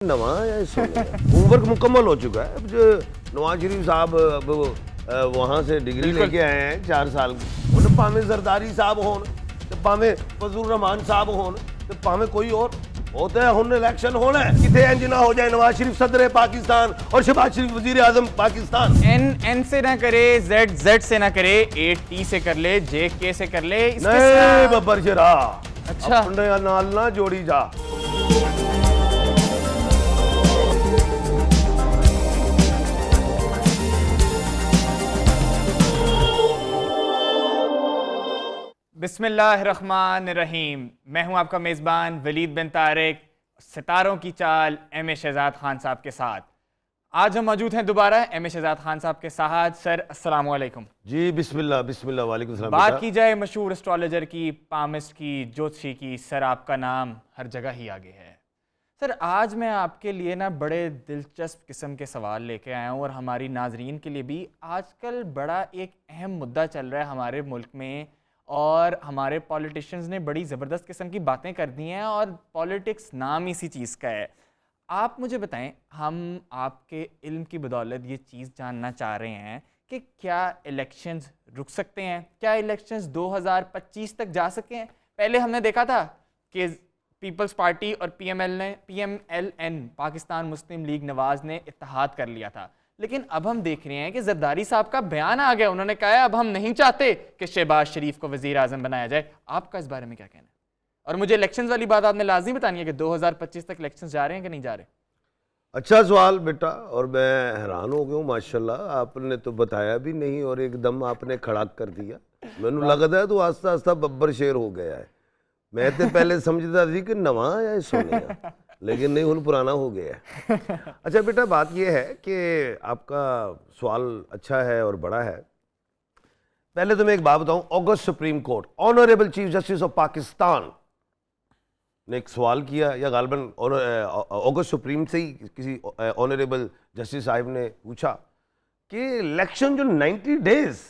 नवा या होमवर्क मुकम्मल हो चुका है। जो नवाज शरीफ साहब अब वहाँ से डिग्री लेके आए हैं 4 साल की, उन्हें भावें जरदारी साहब होन ते भावें फजलुर रहमान साहब होन ते भावें कोई और होता है, हुन इलेक्शन होना है। किथे इंज ना हो जाए नवाज शरीफ सदर पाकिस्तान और शहबाज शरीफ वजीर आजम पाकिस्तान। एन से ना करे, जेड से ना करे, ए टी से कर ले, जे के से कर ले, नहीं बब्बर शरा, अच्छा अपने नाल ना जोड़ी जा। बिस्मिल्लाहिर्रहमानिर्रहीम। मैं हूं आपका मेज़बान वलीद बिन तारिक, सितारों की चाल एम ए शहजाद खान साहब के साथ। आज हम मौजूद हैं दोबारा एम ए शहजाद खान साहब के साथ। सर अस्सलाम वालेकुम। जी बिस्मिल्लाह बिस्मिल्लाह वालेकुम सलाम। बात की जाए मशहूर एस्ट्रोलॉजर की, पामिस्ट की, ज्योतिषी की, सर आपका नाम हर जगह ही आगे है। सर आज मैं आपके लिए ना बड़े दिलचस्प किस्म के सवाल लेके आया हूँ और हमारी नाजरीन के लिए भी। आजकल बड़ा एक अहम मुद्दा चल रहा है हमारे मुल्क में और हमारे पॉलिटिशियंस ने बड़ी ज़बरदस्त किस्म की बातें कर दी हैं और पॉलिटिक्स नाम इसी चीज़ का है। आप मुझे बताएं, हम आपके इल्म की बदौलत ये चीज़ जानना चाह रहे हैं कि क्या इलेक्शंस रुक सकते हैं, क्या इलेक्शंस 2025 तक जा सके हैं। पहले हमने देखा था कि पीपल्स पार्टी और PMLN पाकिस्तान मुस्लिम लीग नवाज़ ने इत्तेहाद कर लिया था, लेकिन अब हम देख रहे हैं कि जरदारी साहब का बयान आ गया। उन्होंने कहा है अब हम नहीं चाहते कि शहबाज शरीफ को वजीर आजम बनाया जाए। आपका इस बारे में क्या कहना है? और मुझे इलेक्शंस वाली बात आपने लाजमी बतानी है कि 2025 तक इलेक्शंस जा रहे हैं कि नहीं जा रहे। अच्छा सवाल बेटा, और मैं हैरान हो गया हूँ माशाल्लाह, आपने तो बताया भी नहीं और एकदम आपने खड़ा कर दिया। मैंने लगता है तो आस्ता आस्ता बब्बर शेर हो गया है। मैं तो पहले समझता थी कि नवा या सोनिया, लेकिन नहीं, हुन पुराना हो गया है। अच्छा बेटा, बात यह है कि आपका सवाल अच्छा है और बड़ा है। पहले तो मैं एक बात बताऊं, August supreme court honourable chief justice of Pakistan ने एक सवाल किया, या गालबन ऑगस्ट सुप्रीम से ही किसी ऑनरेबल जस्टिस साहब ने पूछा कि इलेक्शन जो 90 डेज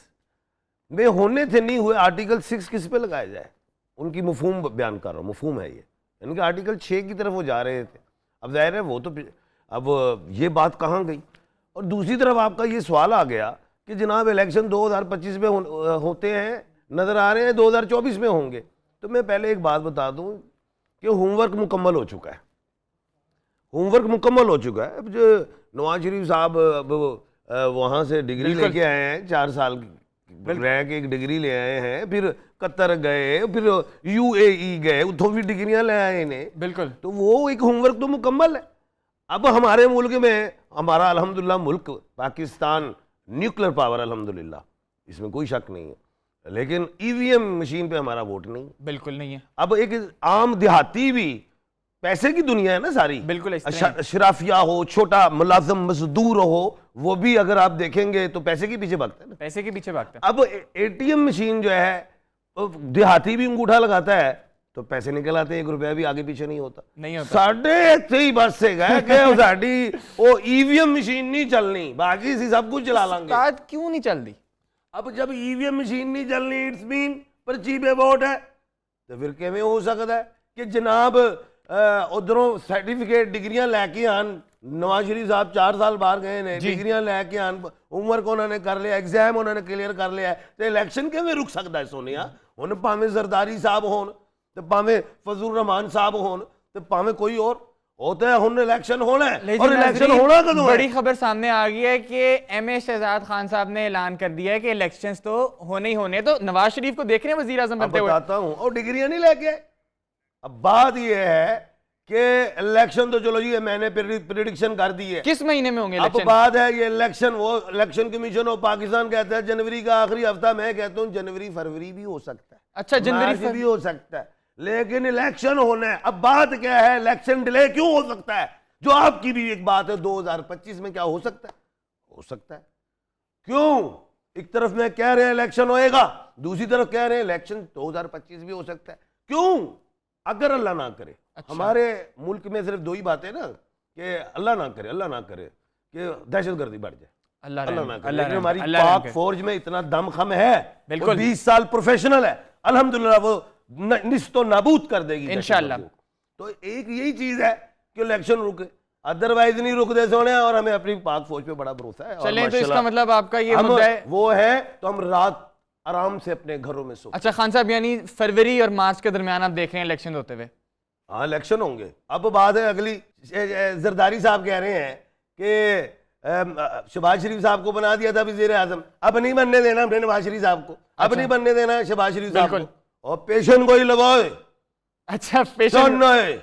में होने थे नहीं हुए, आर्टिकल 6 किस पे लगाया जाए। उनकी मफहूम बयान कर रहा हूँ, मफहूम है ये। इनके आर्टिकल 6 की तरफ वो जा रहे थे। अब जाहिर है वो तो अब ये बात कहाँ गई। और दूसरी तरफ आपका ये सवाल आ गया कि जनाब इलेक्शन 2025 में होते हैं, नज़र आ रहे हैं 2024 में होंगे। तो मैं पहले एक बात बता दूं कि होमवर्क मुकम्मल हो चुका है। होमवर्क मुकम्मल हो चुका है। अब जो नवाज शरीफ साहब वहाँ से डिग्री लेके आए हैं, 4 साल की रह के एक डिग्री ले आए हैं, फिर कतर गए, फिर UAE गए, उतो भी डिग्रियां ले आए इन्हें। बिल्कुल, तो वो एक होमवर्क तो मुकम्मल है। अब हमारे मुल्क में, हमारा अल्हम्दुलिल्लाह मुल्क पाकिस्तान न्यूक्लियर पावर अल्हम्दुलिल्लाह, इसमें कोई शक नहीं है, लेकिन EVM मशीन पे हमारा वोट नहीं, बिल्कुल नहीं है। अब एक आम देहाती भी, पैसे की दुनिया है ना सारी, बिल्कुल शराफिया हो, छोटा मुलाजम मजदूर हो, वो भी अगर आप देखेंगे तो पैसे के पीछे भागता है ना, पैसे के पीछे भागता है। अब ATM मशीन जो है, देहाती भी अंगूठा लगाता है तो पैसे निकल आते हैं, 1 रुपया भी आगे पीछे नहीं होता। नहीं होता। साढ़े इत्थे ही बस से गए कि साड़ी वो EVM मशीन नहीं चलनी, बाकी सी सब कुछ चला लांगे। क्यों नहीं चल दी? अब जब EVM मशीन नहीं चलनी, इट्स मीन पर्ची पे वोट है, तो फिर किवें हो सकता है कि जनाब उधरों सर्टिफिकेट डिग्रियां लैके आन। नवाज शरीफ साहब 4 साल बाहर गए ने, डिग्रियां लैके आन, उम्र को उन्होंने कर लिया, एग्जाम उन्होंने क्लियर कर लिया है, तो इलेक्शन किवें रुक सकता है सोनिया। हुन भावें जरदारी साहब होन ते भावें फजलुर रहमान साहब होन ते भावें कोई और, होता है हुन इलेक्शन होना है। और इलेक्शन होना कदों है? बड़ी खबर सामने आ गई है कि एम ए शहजाद खान साहब ने ऐलान कर दिया है कि इलेक्शंस तो होने ही होने। तो नवाज शरीफ को देख रहे हैं वजीर आजम बनते हुए। बताता हूं, और डिग्रियां नहीं लेके आए। अब बात यह है कि इलेक्शन तो चलो जी मैंने प्रिडिक्शन कर दी है, किस महीने में होंगे अब इलेक्शन? बात है ये इलेक्शन, वो इलेक्शन कमीशन ऑफ पाकिस्तान कहता है जनवरी का आखिरी हफ्ता, मैं कहता हूं जनवरी फरवरी भी हो सकता है, अच्छा जनवरी भी हो सकता है, लेकिन इलेक्शन होना है। अब बात क्या है, इलेक्शन डिले क्यों हो सकता है? जो आपकी भी एक बात है, 2025 में क्या हो सकता है? हो सकता है। क्यों? एक तरफ में कह रहे हैं इलेक्शन होएगा, दूसरी तरफ कह रहे हैं इलेक्शन 2025 भी हो सकता है। क्यों? अगर अल्लाह ना करे। अच्छा। हमारे मुल्क में सिर्फ 2 ही बातें ना, कि अल्लाह ना करे, अल्लाह ना करे कि दहशतगर्दी बढ़ जाए, अल्लाह ना करे। लेकिन हमारी पाक फौज में इतना दमखम है, 20 साल प्रोफेशनल है, अल्हम्दुलिल्लाह वो निस्तो नाबूद कर देगी इंशाल्लाह। तो एक यही चीज है कि इलेक्शन रुके। अदरवाइज नहीं रुक दे सोने, और हमें अपनी पाक फौज पे बड़ा भरोसा है। और चलें, तो इसका माशाल्लाह मतलब आपका ये हम मुद्दा है। वो है तो हम रात आराम से अपने घरों में सो। अच्छा खान साहब, यानी फरवरी और मार्च के दरमियान आप देख रहे हैं इलेक्शन होते हुए? हाँ, इलेक्शन होंगे। अब बात है अगली, जरदारी साहब कह रहे हैं कि शहबाज शरीफ साहब को बना दिया था वजीर आजम, अब नहीं बनने देना हमने नवाज शरीफ साहब को, अब नहीं बनने देना शहबाज शरीफ साहब को, और पेशन को ही लगाओ। अच्छा पेशेंट है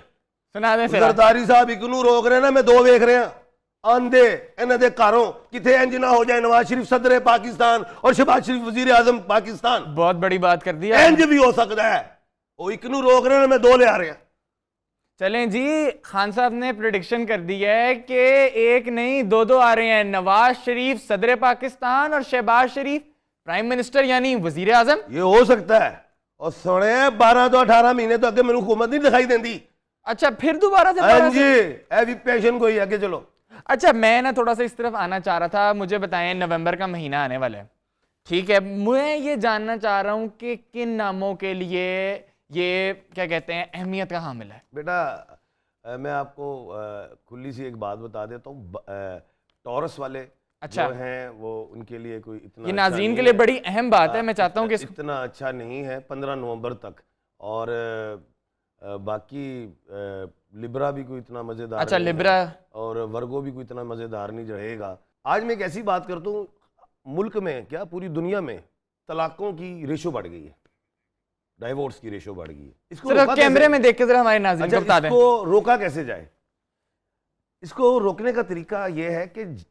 सुना दें सर। सरदारी साहब इकनू रोक रहे ना, मैं दो वेख रहे हैं आंदे इन्हां दे घरों किथे इंज ना हो जाए नवाज शरीफ सदर पाकिस्तान और शहबाज शरीफ वजीर आजम पाकिस्तान। बहुत बड़ी बात कर दी है। इंज भी हो सकता है, वो इकनू रोक रहे हैं, मैं दो ले आ रहे हैं। चलें जी, खान साहब ने प्रेडिक्शन कर दी है कि एक नहीं दो दो आ रहे हैं, नवाज शरीफ सदर पाकिस्तान और शहबाज शरीफ प्राइम मिनिस्टर यानी वजीर आजम। ये हो सकता है। और सुने 12 तो 18 महीने तो अगे मैंने हुकूमत नहीं दिखाई देती। अच्छा फिर दोबारा से हाँ जी, अभी पेशन को ही आगे चलो। अच्छा मैं ना थोड़ा सा इस तरफ आना चाह रहा था, मुझे बताएं नवंबर का महीना आने वाला है, ठीक है, मैं ये जानना चाह रहा हूं कि किन नामों के लिए ये क्या कहते हैं अहमियत का हामिल है। बेटा मैं आपको खुली सी एक बात बता देता हूँ, टॉरस वाले अच्छा जो हैं वो उनके लिए कोई इतना ये अच्छा नाज़रीन नहीं के लिए है। बड़ी अहम बात है, मैं चाहता हूँ कि इतना अच्छा नहीं है 15 नवंबर तक। और बाकी लिब्रा भी कोई इतना मज़ेदार अच्छा नहीं है, लिब्रा और वर्गो भी कोई इतना मज़ेदार नहीं रहेगा। आज मैं एक ऐसी बात करता हूँ, मुल्क में क्या पूरी दुनिया में तलाकों की रेशो बढ़ गई है, डाइवोर्स की रेशो बढ़ गई है। इसको सिर्फ कैमरे में देख के जरा हमारे नाज़रीन को बता दें। इसको रोका कैसे जाए? इसको रोकने का तरीका यह है कि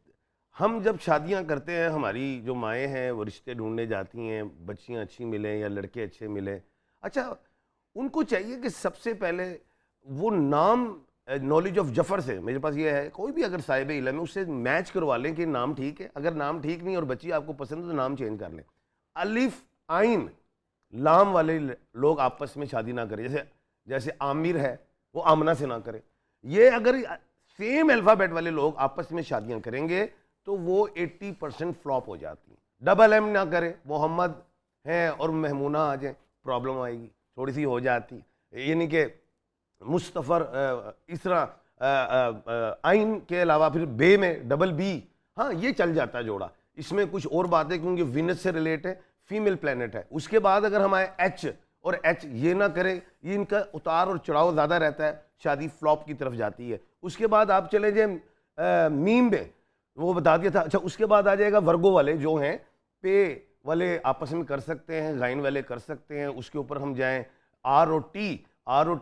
हम जब शादियां करते हैं, हमारी जो माएँ हैं वो रिश्ते ढूंढने जाती हैं, बच्चियां अच्छी मिलें या लड़के अच्छे मिलें। अच्छा उनको चाहिए कि सबसे पहले वो नाम नॉलेज ऑफ जफर से, मेरे पास ये है, कोई भी अगर साहिब इल्म है उससे मैच करवा लें कि नाम ठीक है। अगर नाम ठीक नहीं और बच्ची आपको पसंद है तो नाम चेंज कर लें। अलिफ आइन लाम वाले लोग आपस में शादी ना करें, जैसे आमिर है वो आमना से ना करें। ये अगर सेम अल्फ़ाबेट वाले लोग आपस में शादियां करेंगे तो वो 80% फ्लॉप हो जाती हैं। डबल एम ना करें, मोहम्मद हैं और महमूना आ जाए, प्रॉब्लम आएगी, थोड़ी सी हो जाती। यानी कि मुस्तफ़र इस तरह आइन के अलावा फिर बे में डबल बी, हाँ ये चल जाता है जोड़ा। इसमें कुछ और बातें क्योंकि विनस से रिलेट है, फीमेल प्लेनेट है। उसके बाद अगर हमारे एच और एच ये ना करें, ये इनका उतार और चढ़ाव ज़्यादा रहता है, शादी फ्लॉप की तरफ जाती है। उसके बाद आप चले जाए मीम में, वो बता दिया था। अच्छा उसके बाद आ जाएगा वर्गो वाले जो हैं, पे वाले आपस में कर सकते हैं, गाइन वाले कर सकते हैं। उसके ऊपर हम जाएं आर और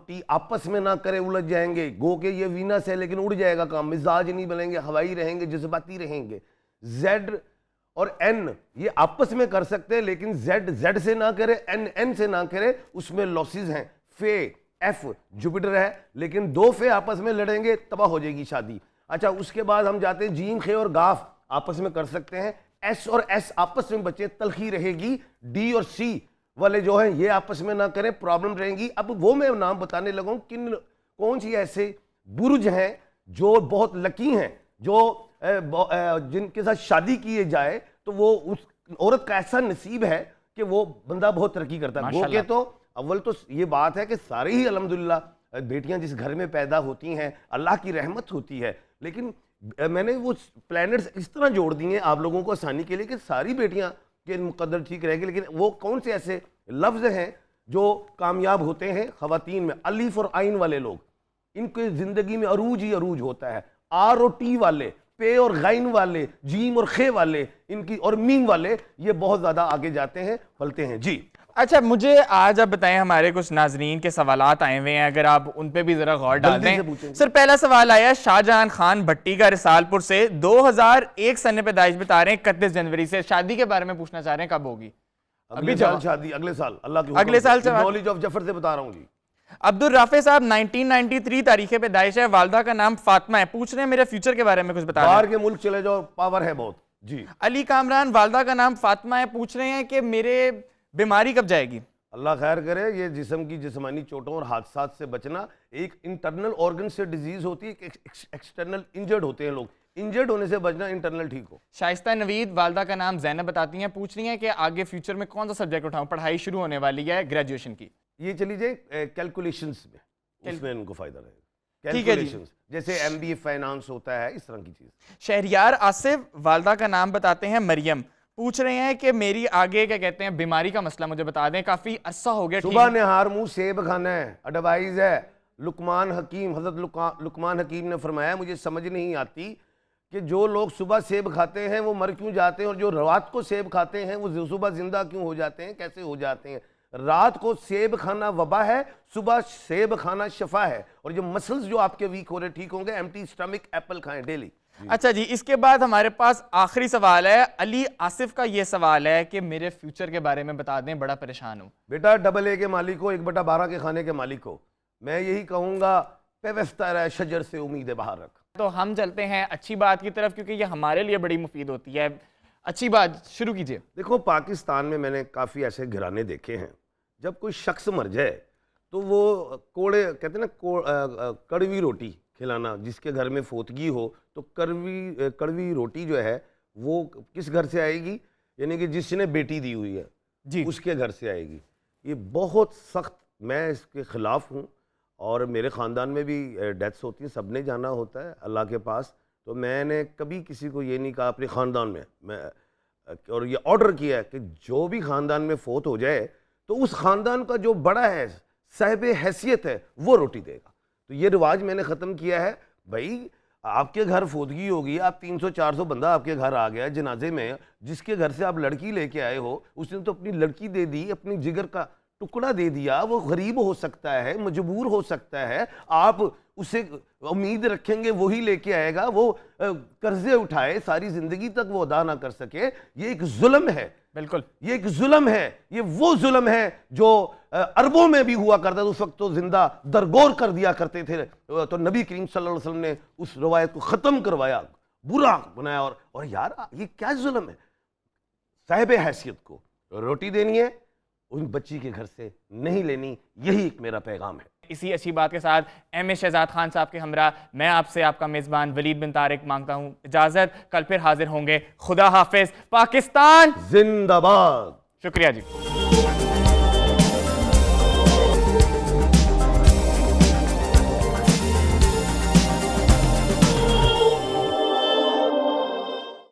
टी आपस में ना करें, उलझ जाएंगे। गो के ये वीनस है लेकिन उड़ जाएगा काम, मिजाज नहीं बनेंगे, हवाई रहेंगे, जज्बाती रहेंगे। जेड और एन ये आपस में कर सकते हैं लेकिन जेड से ना करे, एन से ना करे, उसमें लॉसेस हैं। फे एफ जुपिटर है लेकिन दो फे आपस में लड़ेंगे, तबाह हो जाएगी शादी। अच्छा उसके बाद हम जाते हैं जीन खे और गाफ आपस में कर सकते हैं। एस और एस आपस में बचे, तलखी रहेगी। डी और सी वाले जो हैं ये आपस में ना करें, प्रॉब्लम रहेंगी। अब वो मैं नाम बताने लगूं कौन सी ऐसे बुर्ज हैं जो बहुत लकी हैं, जो जिनके साथ शादी की जाए तो वो उस औरत का ऐसा नसीब है कि वो बंदा बहुत तरक्की करता है। वो के तो अव्वल तो ये बात है कि सारी ही अल्हम्दुलिल्लाह बेटियां जिस घर में पैदा होती हैं अल्लाह की रहमत होती है। लेकिन मैंने वो प्लैनेट्स इस तरह जोड़ दिए आप लोगों को आसानी के लिए कि सारी बेटियां के मुकद्दर ठीक रहेगी। लेकिन वो कौन से ऐसे लफ्ज़ हैं जो कामयाब होते हैं ख़वातीन में? अलीफ और आइन वाले लोग, इनके ज़िंदगी में अरूज ही अरूज होता है। आर और टी वाले, पे और गाइन वाले, जीम और खे वाले, इनकी और मीम वाले, ये बहुत ज़्यादा आगे जाते हैं, फलते हैं जी। अच्छा मुझे आज आप बताएं, हमारे कुछ नाजरीन के सवालात आए हुए हैं, अगर आप उन पे भी जरा गौर डाल दें। सर पहला सवाल आया शाहजहां खान भट्टी का रिसालपुर से, 2001 सन पैदाइश बता रहे हैं, 31 जनवरी से। शादी के बारे में पूछना चाह रहे हैं कब होगी? अगले साल शादी, अगले साल अल्लाह की अगले साल नॉलेज ऑफ जफर से बता रहा हूँ जी। अब्दुल राफे साहब 1993 तारीख पैदाइश है, वालदा का नाम फातिमा है, पूछ रहे हैं मेरे फ्यूचर के बारे में कुछ बता। बाहर के मुल्क चले जाओ, पावर है बहुत जी। अली कामरान वालदा का नाम फातिमा है, पूछ रहे हैं कि मेरे बीमारी कब जाएगी? अल्लाह खैर करे। ये जिस्म की जिस्मानी चोटों और हादसात से बचना, एक इंटरनल ऑर्गन से डिजीज होती है, एक्सटर्नल इंजर्ड होते हैं लोग, इंजर्ड होने से बचना, इंटरनल ठीक हो। शाइस्ता नवीद वालदा का नाम जैनब बताती हैं, पूछ रही हैं कि आगे फ्यूचर में कौन सा सब्जेक्ट उठाऊं, पढ़ाई शुरू होने वाली है ग्रेजुएशन की। ये चली जाए कैलकुलेशंस में, उसमें इनको फायदा रहेगा। ठीक है जी। कैलकुलेशंस, जैसे MBA फाइनेंस होता है, इस तरह की चीज। शहरियार आसिफ वालदा का नाम बताते हैं मरियम, पूछ रहे हैं कि मेरी आगे क्या कहते हैं बीमारी का मसला मुझे बता दें, काफी अरसा हो गया सुबह ठीक। निहार मुंह सेब खाना है, एडवाइस है। लुकमान हकीम, हजरत लुकमान हकीम ने फरमाया, मुझे समझ नहीं आती कि जो लोग सुबह सेब खाते हैं वो मर क्यों जाते हैं, और जो रात को सेब खाते हैं वो सुबह जिंदा क्यों हो जाते हैं, कैसे हो जाते हैं। रात को सेब खाना वबा है, सुबह सेब खाना शफा है। और जो मसल्स जो आपके वीक हो रहे ठीक होंगे, एम्प्टी स्टमक एप्पल खाएं डेली। अच्छा जी, इसके बाद हमारे पास आखिरी सवाल है। अली आसिफ का ये सवाल है कि मेरे फ्यूचर के बारे में बता दें, बड़ा परेशान हूँ। बेटा AA के मालिक हो, 1/12 के खाने के मालिक हो, मैं यही कहूंगा पेवस्ता शजर से उम्मीद बाहर रख। तो हम चलते हैं अच्छी बात की तरफ, क्योंकि ये हमारे लिए बड़ी मुफीद होती है। अच्छी बात शुरू कीजिए। देखो, पाकिस्तान में मैंने काफ़ी ऐसे घराने देखे हैं, जब कोई शख्स मर जाए तो वो कोड़े कहते हैं ना, कड़वी रोटी खिलाना। जिसके घर में फोतगी हो तो कड़वी रोटी जो है वो किस घर से आएगी, यानी कि जिसने बेटी दी हुई है जी। उसके घर से आएगी। ये बहुत सख्त, मैं इसके ख़िलाफ़ हूँ। और मेरे ख़ानदान में भी डेथ्स होती हैं, सब ने जाना होता है अल्लाह के पास। तो मैंने कभी किसी को ये नहीं कहा अपने ख़ानदान में, और ये ऑर्डर किया है कि जो भी ख़ानदान में फोत हो जाए तो उस ख़ानदान का जो बड़ा है, साहिब हैसियत है, वो रोटी देगा। तो ये रिवाज मैंने ख़त्म किया है। भाई, आपके घर फोदगी होगी, आप 300-400 बंदा आपके घर आ गया जनाजे में, जिसके घर से आप लड़की लेके आए हो उसने तो अपनी लड़की दे दी, अपनी जिगर का टुकड़ा दे दिया। वो गरीब हो सकता है, मजबूर हो सकता है, आप उसे उम्मीद रखेंगे वही लेके आएगा, वो कर्जे उठाए सारी जिंदगी तक वो अदा ना कर सके। ये एक जुल्म है, बिल्कुल ये एक जुल्म है। ये वो जुल्म है जो अरबों में भी हुआ करता था, उस वक्त तो जिंदा दरगोर कर दिया करते थे। तो नबी करीम सल्लल्लाहु अलैहि वसल्लम ने उस रवायत को ख़त्म करवाया, बुरा बनाया। और यार, ये क्या जुल्म है। साहिब हैसियत को रोटी देनी है, उन बच्ची के घर से नहीं लेनी, यही एक मेरा पैगाम है। इसी अच्छी बात के साथ M.A. शहजाद खान साहब के हमरा मैं आपसे आपका मेज़बान वलीद बिन तारिक मांगता हूँ इजाज़त। कल फिर हाजिर होंगे। खुदा हाफिज। पाकिस्तान जिंदाबाद। शुक्रिया जी।